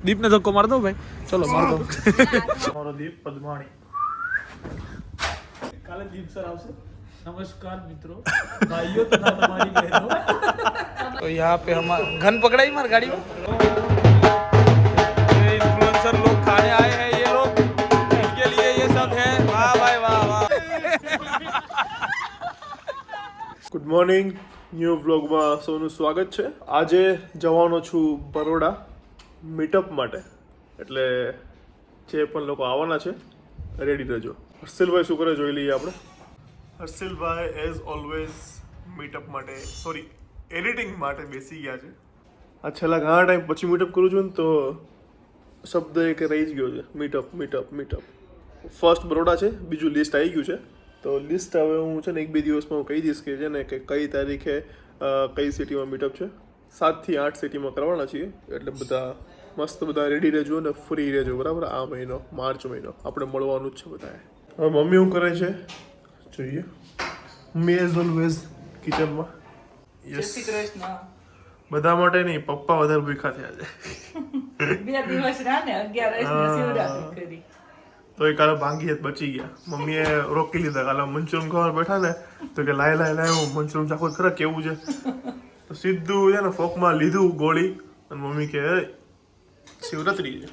દીપ ને ધક્કો માર દો ભાઈ. ચલો માર દો. મારો દીપ પદ્માણી. કાલે દીપ સર આવશે. नमस्कार मित्रों, भाइयों तथा हमारी बहनों. तो यहाँ पे हम घन पकड़ाई मार गाड़ी में. ये इन्फ्लुएंसर लोग खाने आए हैं, ये लोग इनके लिए ये सब है. वाह भाई वाह वाह. Good morning. ન્યૂ વ્લોગમાં સૌનું સ્વાગત છે. આજે જવાનો છું બરોડા મીટઅપ માટે, એટલે જે પણ લોકો આવવાના છે રેડી રહેજો. હર્ષિલભાઈ શું કરે જોઈ લઈએ આપણે. હર્ષિલભાઈ એઝ ઓલવેઝ મીટઅપ માટે એડિટિંગ માટે બેસી ગયા છે. આ છેલ્લા ઘણા ટાઈમ પછી મીટઅપ કરું છું ને તો શબ્દ એક રહી જ ગયો છે, meetup meetup meetup. First Baroda છે, બીજું લિસ્ટ આવી ગયું છે. તો લિસ્ટ હવે હું છે ને 1-2 દિવસમાં હું કહી દઈશ કે છે ને કે કઈ તારીખે કઈ સિટીમાં મીટઅપ છે. 7 થી 8 સિટીમાં કરવાના છીએ, એટલે બધા મસ્ત બધા રેડી રહેજો અને ફ્રી રહેજો, બરાબર. આ મહિનો માર્ચ મહિનો આપણે મળવાનું જ છે બધાએ. હવે મમ્મી શું કરે છે જોઈએ. મમ્મી એઝ ઓલવેઝ કિચનમાં. યસ, બધા માટે નહીં, પપ્પા વધારે ભૂખા થયા છે. 2 દિવસ રાને 11 શિવરાત્રી કરી તો એ કાલે ભાંગી બચી ગયા. મમ્મીએ રોકી લીધા. કાલે મંચુરિયન ખાવા બેઠા ને તો કે લાય હું મંચુરિયન ચાખો ખરા કેવું છે. તો સીધું છે ને ફોકમાં લીધું ગોળી અને મમ્મી કે શિવરાત્રી છે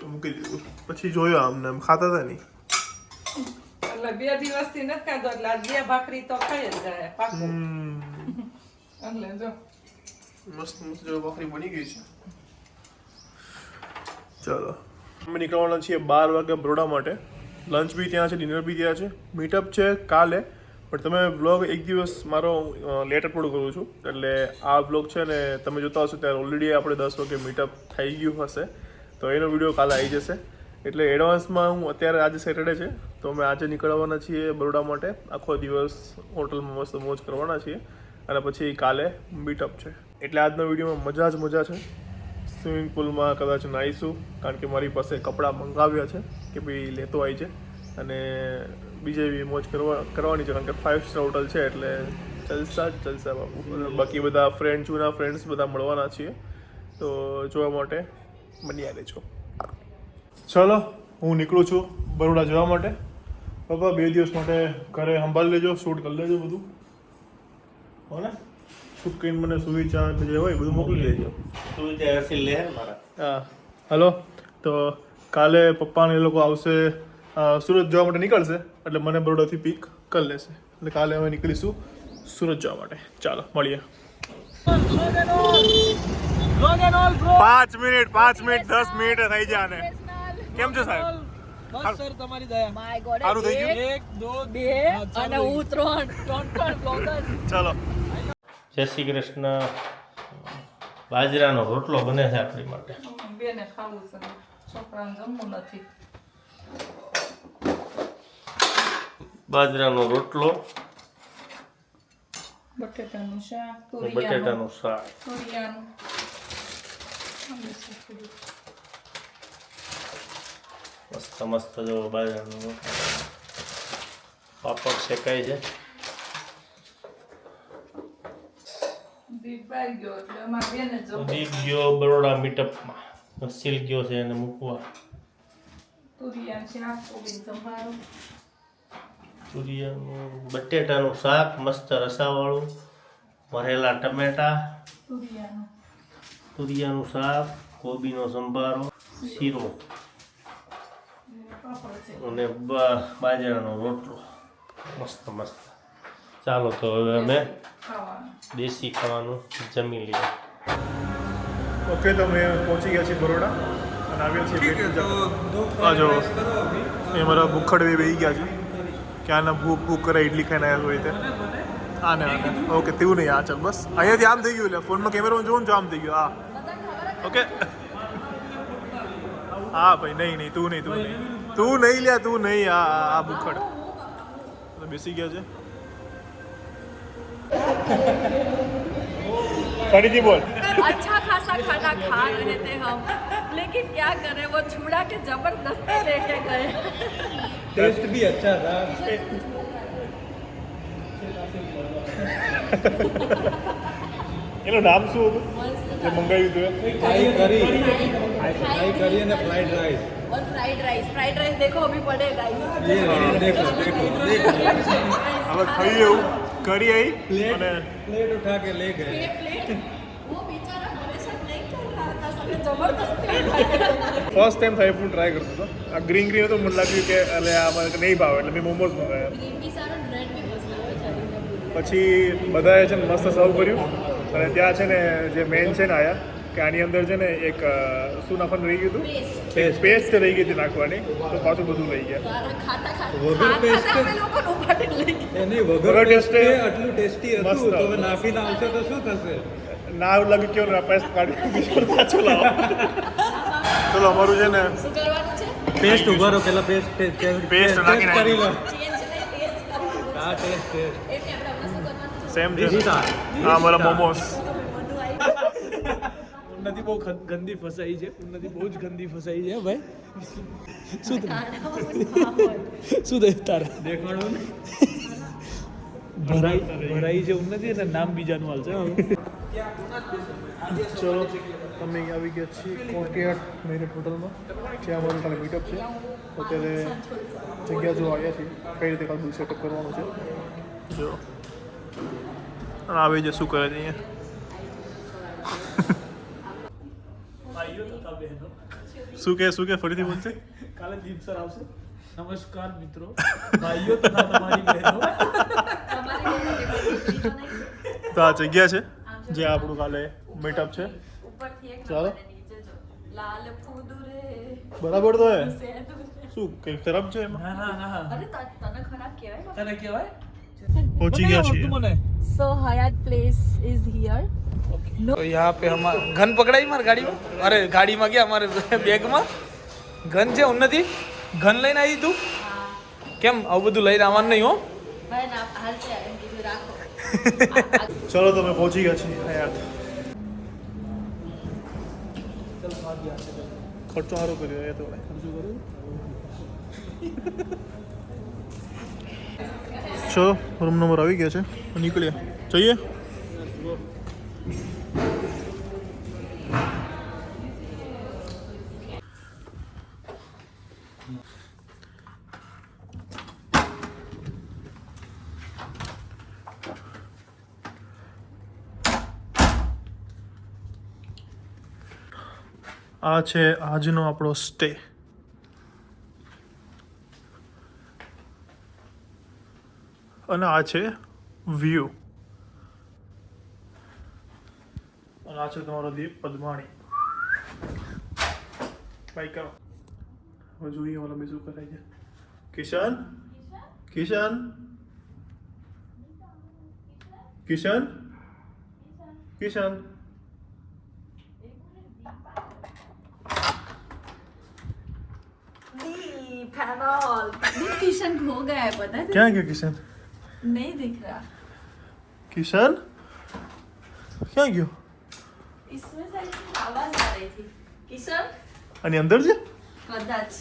તો મૂકી દીધું. પછી જોયો આમને એમ ખાતા હતા નહીં. એટલે 2 દિવસથી નથી ખાધો, એટલે આ 2 ભાખરી તો ખાઈ જ જાય પાકું. એટલે જો મસ્ત જો ભાખરી બની ગઈ છે. ચલો અમે નીકળવાના છીએ 12 વાગે બરોડા માટે. લંચ બી ત્યાં છે, ડિનર બી ત્યાં છે. મીટઅપ છે કાલે, પણ તમે વ્લોગ એક દિવસ મારો લેટ અપલોડ કરું છું, એટલે આ વ્લોગ છે ને તમે જોતા હશો ત્યારે ઓલરેડી આપણે 10 વાગે મીટઅપ થઈ ગયું હશે, તો એનો વિડીયો કાલે આવી જશે. એટલે એડવાન્સમાં હું અત્યારે આજે સેટરડે છે તો અમે આજે નીકળવાના છીએ બરોડા માટે. આખો દિવસ હોટલમાં મસ્ત મોજ કરવાના છીએ અને પછી કાલે મીટઅપ છે. એટલે આજનો વિડીયોમાં મજા જ મજા છે. સ્વિમિંગ પુલમાં કદાચ નાહીશું, કારણ કે મારી પાસે કપડાં મંગાવ્યા છે કે ભાઈ લેતો આવી છે, અને બીજે બી મોજ કરવાની છે, કારણ કે 5 સ્ટાર હોટલ છે એટલે જલસા બાપુ. બાકી બધા ફ્રેન્ડ્સ બધા મળવાના છીએ, તો જોવા માટે બન્યા રહેજો. ચલો હું નીકળું છું બરોડા જવા માટે. પપ્પા 2 દિવસ માટે ઘરે સંભાળી લેજો, શૂટ કરી લેજો બધું, હો ને. શૂટ કરીને મને સુવિચા જે હોય બધું મોકલી દેજો. હા હલો. તો કાલે પપ્પાને એ લોકો આવશે, સુરત જવા માટે નીકળશે, એટલે મને બરોડાથી પિક કરી લેશે. એટલે કાલે અમે નીકળીશું સુરત જવા માટે. ચાલો મળીએ. 5 મિનિટ 10 મિનિટ થઈ જાય ને. કેમ છે સાહેબ? બસ સર તમારી દયા. માય ગોડ, સારું થઈ ગયું. 1 2 2 અને હું 3 બ્લોગર. ચાલો. જય શ્રી કૃષ્ણ. બાજરાનો રોટલો બને છે આપણી માટે. બેને ખાવું છે, છોકરાને જમવું નથી. બાજરાનો રોટલો, બટેટાનું શાક, બટેટાનું શાક. તુરિયાનું. મસ્ત જો બાજરાનો રોટલો. પાપડ શેકાય છે. દીપ આવી ગયો એટલે અમારે બેને જમવું. દીપ ગયો બરોડા મીટઅપમાં. હર્ષિલ ગયો છે એને મૂકવા. તુરિયાનું શાક, કોબીનો સંભારો. તુરિયાનું બટેટાનું શાક મસ્ત રસાવાળું, ભરેલા ટમેટા, તુરિયાનું શાક, કોબીનો સંભારો, શીરો અને બાજરાનો રોટલો. મસ્ત. ચાલો તો હવે અમે દેશી ખાવાનું જમી લઈએ. ઓકે, તો અમે પહોંચી ગયા છીએ બરોડા અને આવ્યા છીએ જો એ મારા ભૂખડવી બેસી ગયા છે. ક્યાંના ભૂખ કરે ઇડલી ખાઈને આવ્યા હોય તે. આને ઓકે તેવું નહીં. ચાલ બસ અહીંયાથી આમ થઈ ગયું. એટલે ફોનમાં કેમેરામાં જોઉં ને આમ થઈ ગયું. હા ઓકે. હા ભાઈ નહીં તું નહીં લ્યા તું નહીં. આ ભૂખડ બેસી ગયા છે. फरीदी बोल। अच्छा खासा खाना खा रहे थे हम, लेकिन क्या करें वो छुड़ा के जबरदस्ती लेके गए। टेस्ट भी अच्छा था। એનું નામ શું હતું મસ્ત જે મંગાવ્યું હતું એ? थाई करी અને फ्राइड राइस और फ्राइड राइस देखो अभी पड़े गाइस હવે ખાઈ એવું કરી આવી અને प्लेट वो बेचारा परेशान नहीं कर रहा था सबने जबरदस्ती ફર્સ્ટ ટાઈમ થાઈ ફૂડ ટ્રાય કરતો હતો આ ગ્રીન ગ્રીન હતું મને લાગ્યું કે એટલે આમાં નહીં ભાવે એટલે મેં મોમોઝ મંગાવ્યા ग्रीन पी सारा ब्रेड भी मस्त है પછી બધાએ છે ને મસ્ત સર્વ કર્યું અને ત્યાં છે ને જે મેન છે ને આયા કે આની અંદર છે ને એક શું નાખવાનું રહી ગયું હતું પેસ્ટ રહી ગઈ હતી નાખવાની તો પાછું બધું લઈ ગયા खाता वगर पेस्ट અમે લોકો નો પાટે લઈ ગયા નહીં વગર વગર ટેસ્ટે ટેસ્ટે આટલું ટેસ્ટી મસ્ત હતું તો હવે હતું. નાખીને આવશે તો શું થશે ના લાગે કેવું ના પેસ્ટ કાઢી બીજું પાછું લાવો ચલો અમારું છે ને શું કરવાનું છે પેસ્ટ ઉભા રહો પેલા પેસ્ટ પેસ્ટ નાખીને કરી લો ચેન્જ નહીં ટેસ્ટ કરવાનું આ ટેસ્ટ એટલે આપણે હમણાં શું કરવાનું છે સેમ છે દિશિતા હા મારા મોમોસ મોઢું આવી ઉન્નતિ બહુ ગંદી ફસાઈ છે ઉન્નતિ બહુ જ ગંદી ફસાઈ છે ભાઈ શું થયું તારે દેખાડો ને ભરાઈ છે ઉન્નતિ અને નામ બીજાનું હાલશે હવે ચલો અમે આવી ગયા છીએ કોર્ટયાર્ડ મેરિટ હોટલમાં જ્યાં અમારું કાલે મીટઅપ છે અત્યારે જગ્યા જો આવ્યા છીએ કઈ રીતે કાલે બધું સેટઅપ કરવાનું છે જો આવી છે શું કરે છે અહીંયા ભાઈઓ તથા બહેનો શું કે ફરીથી બોલશે કાલે દીપ સર આવશે નમસ્કાર મિત્રો ભાઈઓ તથા તમારી બહેનો તમારી બેન તો આ જગ્યા છે જે આપણું કાલે મીટઅપ છે ઉપરથી એક ચાલો. નંબર નીચે જો લાલ ફૂદુરે બરાબર તો હે સેદુરે. શું કંઈ ખરાબ છે એમાં ના અરે તને ખરાબ કહેવાય તને કહેવાય પહોંચી ગયા છીએ મને So Hayat place is here. तो यहाँ पे हम गन पकड़ा ही मार गाड़ी में अरे गाड़ी में क्या हमारे बैग में गन છે ઉન્નતિ ગન લઈને આવી તું કેમ આવું બધું લઈને આવવાનું નહીં હો ભાઈ ના હાલ છે એમ કીધું રાખો. ચલો તમે પહોંચી ગયા છીએ હયાત ખર્ચો સારો કર્યો એ તો ચલો રૂમ નંબર આવી ગયા છે નીકળ્યા જઈએ આ છે આજનો આપણો સ્ટે અને આ છે વ્યૂ અને આ છે તમારો દીપ પદ્માણી બાય કરો હવે જોઈએ ઓલા બીજું કરાય છે કિશન કિશન કિશન કિશન पैनल किशन खो गया है पता है ક્યાં ગયો કિશન नहीं दिख रहा કિશન ક્યાં ગયો इसमें से आवाज आ रही थी किशन આની અંદર છે कदाच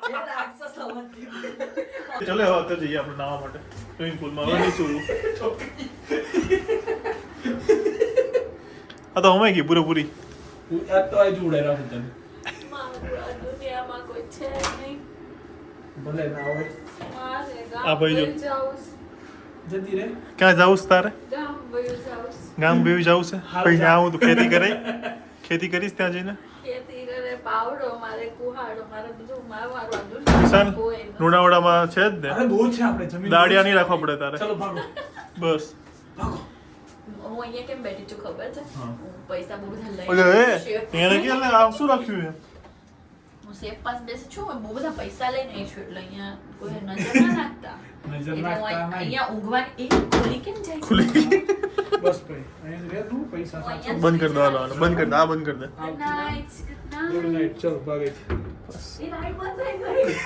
ये राक्षस समझती हूँ। ચલે હવે અત્યારે જઈએ આપણે નાવા માટે સ્વિમિંગ પુલમાં હવે નહીં છું આ તો અમે ગઈ પૂરેપૂરી આ તો આ જોડે રાખું તને मारू आ दुनिया में कोई छे नहीं ભલે ના હોય मारे आ भाई जो। जाऊस જતી રે ક્યાં જાવું છે તારે गांव भाई जाऊस ગામ બેવી જવું છે હાલ પછી જા. આવું તો ખેતી કરાય ખેતી કરીશ ત્યાં જઈને खेती करे पावड़ो मारे कुहाड़ो मारे બધું મારવાનું કિશન કોઈ નથી. લુણાવાડામાં છે જ ને અરે બહુ છે આપણે જમીન દાડિયા નહીં રાખવા પડે તારે ચલો ભાગો બસ ભાગો હું અહીંયા કેમ બેઠી છું ખબર છે હા. હું પૈસા બહુ બધા લઈ ઓલે એ શેફ- એને કે લે આ શું રાખ્યું છે હું સેફ પાસ બેસી છું હું બહુ બધા પૈસા લઈને આવી છું એટલે અહીંયા કોઈ નજર ના નાખતા નજર એટલે હું નાખતા નહીં. અહીંયા ઊંઘવાની એ ખુલી કેમ જાય છે? બસ ભાઈ અહીંયા જ રહે તું પૈસા હું સાચો અહીંયા બંધ કરી દો હાલો, હાલો. બંધ કરી દે આ બંધ કરી દે Good night, good good night. Night ચલો ભાગે એ લાઈટ બંધ થઈ ગઈ.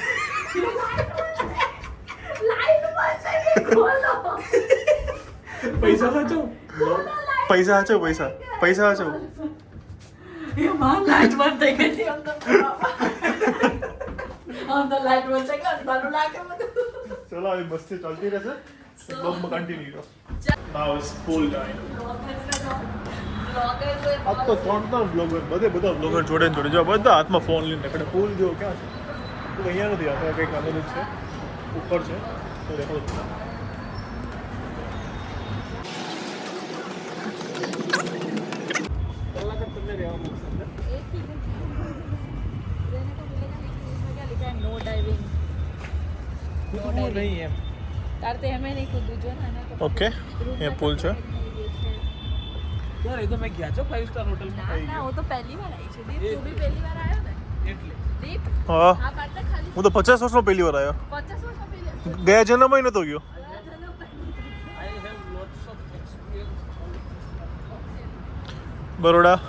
લાઈટ બંધ થઈ ગઈ. ખોલો. પૈસા સાચો પૈસા હાચો પૈસા પૈસા હાચો એ માં લાઈટ બંધ થઈ ગઈ હતી અંદર. આમ તો લાઈટ વચ્ચે કે અંધારું લાગે બધું. ચલો આવી મસ્તી ચાલતી રહેશે બ્લોગમાં continue now it's full time આ તો ત્રણ બ્લોગર બધા બ્લોગર જોડે ને જોડે જો બધા હાથમાં ફોન લઈને નીકળે પુલ જો ક્યાં છે તો અહીંયા નથી આ કંઈક અંદર જ છે ઉપર છે તો દેખો नो डाइविंग नहीं है करते हमें नहीं खुद जो ना ना तो ઓકે એ પુલ છે यार ये तो मैं गया छो 5 स्टार होटल में ना ना वो तो पहली बार आई છે દીપ તું भी पहली बार आयो ने એટલે દીપ હા આ પાર્ટ ખાલી હું તો 50 વર્ષમાં પહેલી વાર આવ્યો 50 વર્ષ પહેલી ગયા જન્મમાં નતો ગયો I have lots of experience Baroda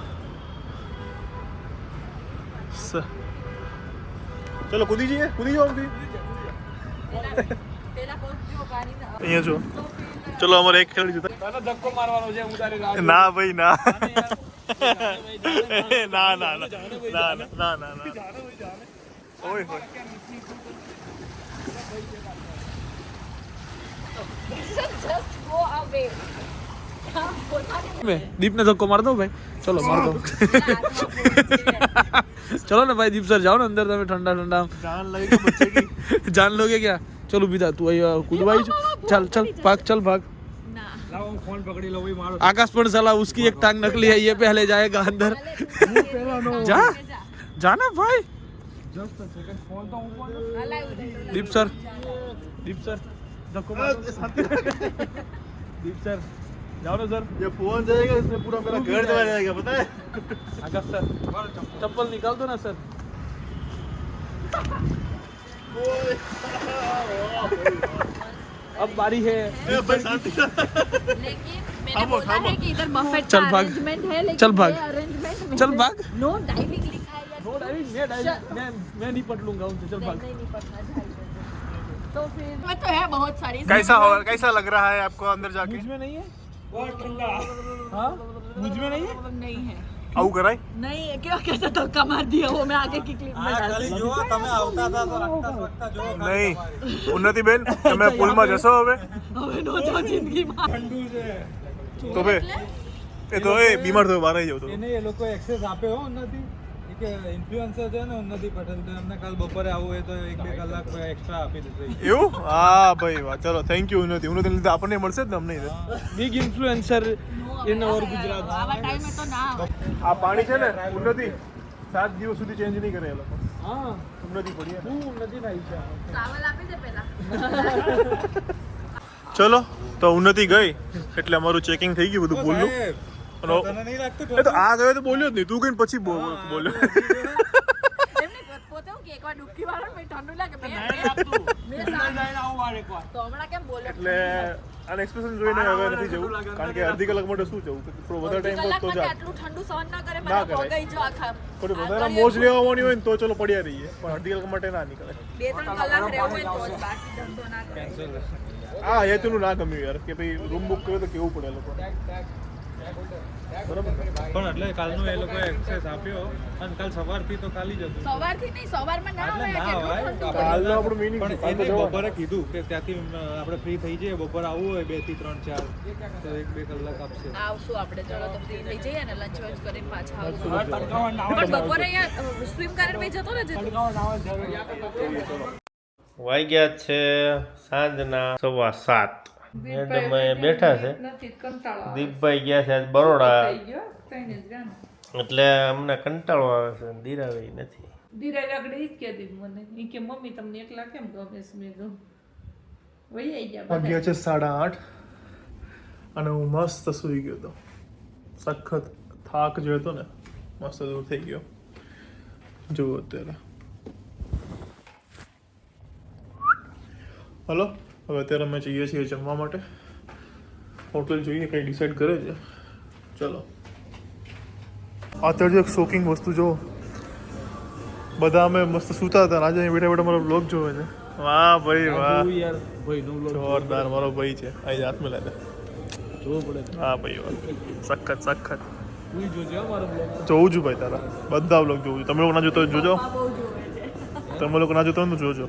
ચલો કૂદી જઈએ કૂદી જાઓ આમથી પેલા પોત જો ગાડી ના અહીંયા જો ચલો અમારે એક ખેલાડી જતા તારો ધક્કો મારવાનો છે હું તારી રાહ ના ભાઈ ના જાને ના ના ના ના ના ના ના ઓય હોય जस्ट गो अवे हां बोलना मैं दीप ने धक्को मार दो भाई चलो मार दो चलो ना भाई दीप सर जाओ ना अंदर તમે ठंडा ठंडा जान लगेगी बच्चे की जान लोगे क्या चलो बिता तू आई कूदवाई चल चल भाग चल भाग ना લાવો હું ફોન પકડી લઉં ભાઈ મારો आकाश पण साला उसकी एक टांग नकली है ये पहले जाएगा अंदर जा जाना भाई જસ્ટ સેકન્ડ ફોન તો હું કોણ दीप सर धक्को मार दो दीप सर जाओ ना सर ये फोन जाएगा इसमें पूरा मेरा घर चला जाएगा पता है आकाश सर चप्पल निकाल दो ना सर अब बारी है ए भाई शांति लेकिन मैंने बोला है कि इधर बफेट चल का भाग। अरेंजमेंट है लेकिन चल भाग। ये अरेंजमेंट में चल भाग। नो डाइविंग लिखा है या नो डाइविंग मैं नहीं पट लूंगा उनसे चल भाग नहीं पड़ना चाहिए तो फिर मैं तो है बहुत सारी कैसा लग रहा है आपको अंदर जाके मुझ में नहीं है हाँ मुझ में नहीं है नहीं है આવું કરાય नहीं है क्यों कैसे धक्का मार दिया वो मैं आगे की क्लिप में डाल ખાલી જો તમે આવતા હતા તો રખતા રખતા જો નહીં ઉન્નતિ બેન તમે પુલમાં જશો હવે હવે નો જાઓ જિંદગી માં ઠંડુ છે તો બે એ તો એ બીમાર થયો બહાર આવી જાવ તો એને એ લોકો એક્સેસ આપે હો ઉન્નતિ એ કે ઇન્ફ્લુએન્સર છે ને ઉન્નતિ પટેલ તો એમને કાલ બપોરે આવવું હોય તો 1-2 કલાક એક્સ્ટ્રા આપી દેશે એવું હા ભાઈ વાહ ચલો થેન્ક યુ ઉન્નતિ ઉન્નતિ લીધે આપણને મળશે જ ને અમને बिग इन्फ्लुएंसर इन और गुजरात આવા ટાઈમ में तो ना આ પાણી છે ને ઉન્નતિ 7 દિવસ સુધી ચેન્જ નહીં કરે એ લોકો हाँ ઉન્નતિ પડી तू नदी नहीं है ચાવલ આપી દે પેલા ચલો તો ઉન્નતિ ગઈ એટલે અમારું ચેકિંગ થઈ ગયું બધું બોલ્યું તને નહીં લાગતું એ તો આ ગયો તો બોલ્યો જ નહીં તું કઈ પછી બોલ્યો એમને પોતે હું કે એકવાર ડૂબકી મારો મેં ઠંડુ લાગે મેં તો હમણાં કેમ બોલ્યો એટલે આને એક્સપ્રેશન જોઈને હવે નથી જવું કારણ કે અડધી કલાક માટે શું જવું થોડો વધારે ટાઈમ હોત તો જા આટલું ઠંડુ સહન ના કરે ના મને કરાય. ભોગાઈ જો આખા થોડી વધારે મોજ લેવા આવવાની હોય ને તો ચલો પડ્યા રહીએ પણ અડધી કલાક માટે ના નીકળે 2-3 કલાક રહેવું હોય તો જ બાકી ધંધો ના કરે આ હેતુનું ના ગમ્યું યાર કે ભાઈ રૂમ બુક કર્યો તો કેવું પડે લોકો બરાબર ને? પણ એટલે કાલનું એ લોકોએ એક્સેસ આપ્યો અને કાલ સવારથી તો ખાલી જ હતું સવારથી નહીં સવારમાં ના એટલે હોય ના કેટલું હોય. ઠંડુ હોય. કાલનો આપણું meaning પણ છે. કાલ તો એને જવાનું. બપોરે કીધું કે ત્યાંથી આપણે ફ્રી થઈ જઈએ બપોરે આવવું હોય 2 થી 3 4 તો 1-2 કલાક આપશે આવશું આપણે ચલો તો ફ્રી થઈ જઈએ ને લંચ વંચ કરીને પાછા આવશું પણ બપોરે અહીંયા સ્વિમ કરીને મેં જતો ને વાગ્યા છે સાંજના 7:15 મેડમ બેઠા છે નથી કંટાળો દીપભાઈ ગયા છે આજ બરોડા થઈ ગયો કઈને જ ગયા ને. એટલે અમને કંટાળો આવે છે દીરાવે નથી ધીરજ આગળ ઈ જ કહેતી મને ઈ કે મમ્મી તમને એકલા કેમ ગમે છે મેં કહ્યું વહી આઈ ગયા બધા. વાગ્યા છે 8:30 અને હું મસ્ત સૂઈ ગયો હતો સખત થાક જે હતો ને મસ્ત દૂર થઈ ગયો જુઓ અત્યારે હલો હવે અત્યારે અમે જઈએ છીએ જમવા માટે હોટલ જોઈએ કંઈ ડિસાઈડ કરે છે ચલો અત્યારે એક શોકિંગ વસ્તુ જો બધા અમે મસ્ત સૂતા હતા અને આજે અહીં બેઠા બેઠા મારો બ્લોગ જોવે છે વાહ ભાઈ વાહ यार भाई नो लोग જોરદાર મારો ભાઈ છે અહીં હાથ મિલાય जो पड़े હા ભાઈ વાહ સખત સખત तू ही जो जो हमारा ब्लॉग જોઉં છું ભાઈ તારા બધા બ્લોગ જોઉં છું તમે લોકો ના જોતો હોય તો જોજો તમે લોકો ના જોતા હોય તો જોજો.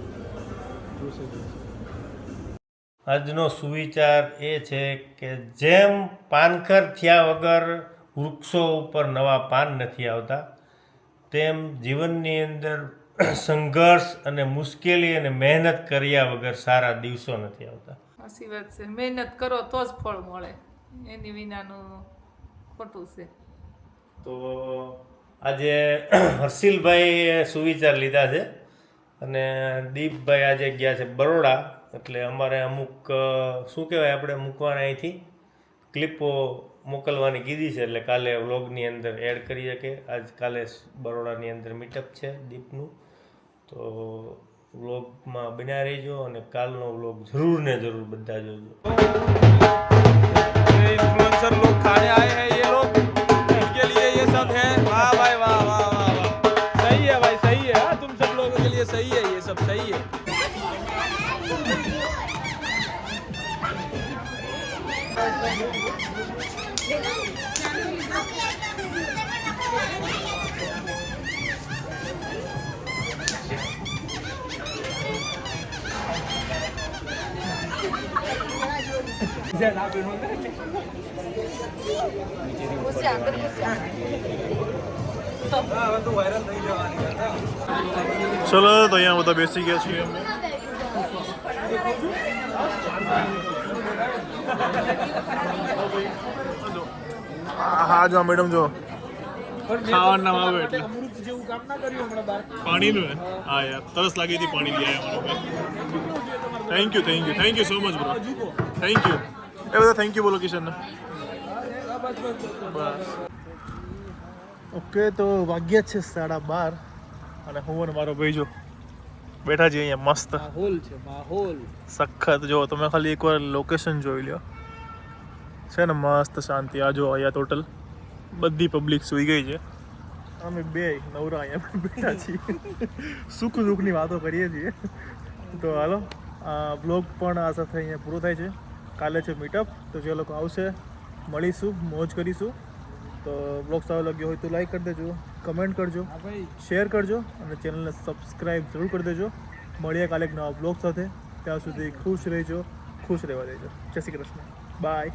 આજનો સુવિચાર એ છે કે જેમ પાનખર થયા વગર વૃક્ષો ઉપર નવા પાન નથી આવતા, તેમ જીવનની અંદર સંઘર્ષ અને મુશ્કેલી અને મહેનત કર્યા વગર સારા દિવસો નથી આવતા. સાચી વાત છે. મહેનત કરો તો જ ફળ મળે, એની વિનાનું ખોટું છે. તો આજે હર્ષિલભાઈએ સુવિચાર લીધા છે અને દીપભાઈ આજે ગયા છે બરોડા, એટલે અમારે અમુક શું કહેવાય આપણે મૂકવાના અહીંથી ક્લિપો મોકલવાની કીધી છે, એટલે કાલે વ્લોગની અંદર એડ કરી શકે. આજ કાલે બરોડાની અંદર મીટઅપ છે દીપનું, તો વ્લોગમાં બન્યા રહીજો અને કાલનો વ્લોગ જરૂર ને જરૂર બધા જોજો. इन्फ्लुएंसर लोग खाने आए हैं, ये लोग इनके लिए ये सब है. वाह भाई वाह वाह वाह वाह, सही है भाई, सही है. हाँ, तुम सब लोगों के लिए सही है, ये सब सही है. ચલો તો અહીંયા બધા બેસી ગયા છીએ અમે. હા જો મેડમ જો ખાવાના આવે એટલે પાણીનું ને હા યાર તરસ લાગી હતી, પાણી લઈ આવ્યા અમારા. Thank you so much bro, thank you. એ બધા થેન્ક યુ બોલો કિશનને. ઓકે તો વાગ્યા છે 12:30 અને હું અને મારો ભાઈ જો બેઠા છીએ અહીંયા મસ્ત માહોલ છે, માહોલ. સખત. જો તમે ખાલી એકવાર લોકેશન જોઈ લો, છે ને મસ્ત શાંતિ. આ જો અહીંયા ટોટલ બધી પબ્લિક સૂઈ ગઈ છે, અમે બે નવરા અહીંયા બેઠા છીએ, સુખ દુઃખની વાતો કરીએ છીએ. તો હાલો આ બ્લોગ પણ આ સાથે અહીંયા પૂરો થાય છે. કાલે છે મીટઅપ, તો જે લોકો આવશે મળીશું, મોજ કરીશું. તો બ્લોગ સારો લાગ્યો હોય તો લાઈક કરી દેજો, કમેન્ટ કરજો, શેર કરજો અને ચેનલને સબસ્ક્રાઈબ જરૂર કરી દેજો. મળીએ કાલે એક નવા બ્લોગ સાથે. ત્યાં સુધી ખુશ રહેજો, ખુશ રહેવા દેજો. જય શ્રી કૃષ્ણ, બાય.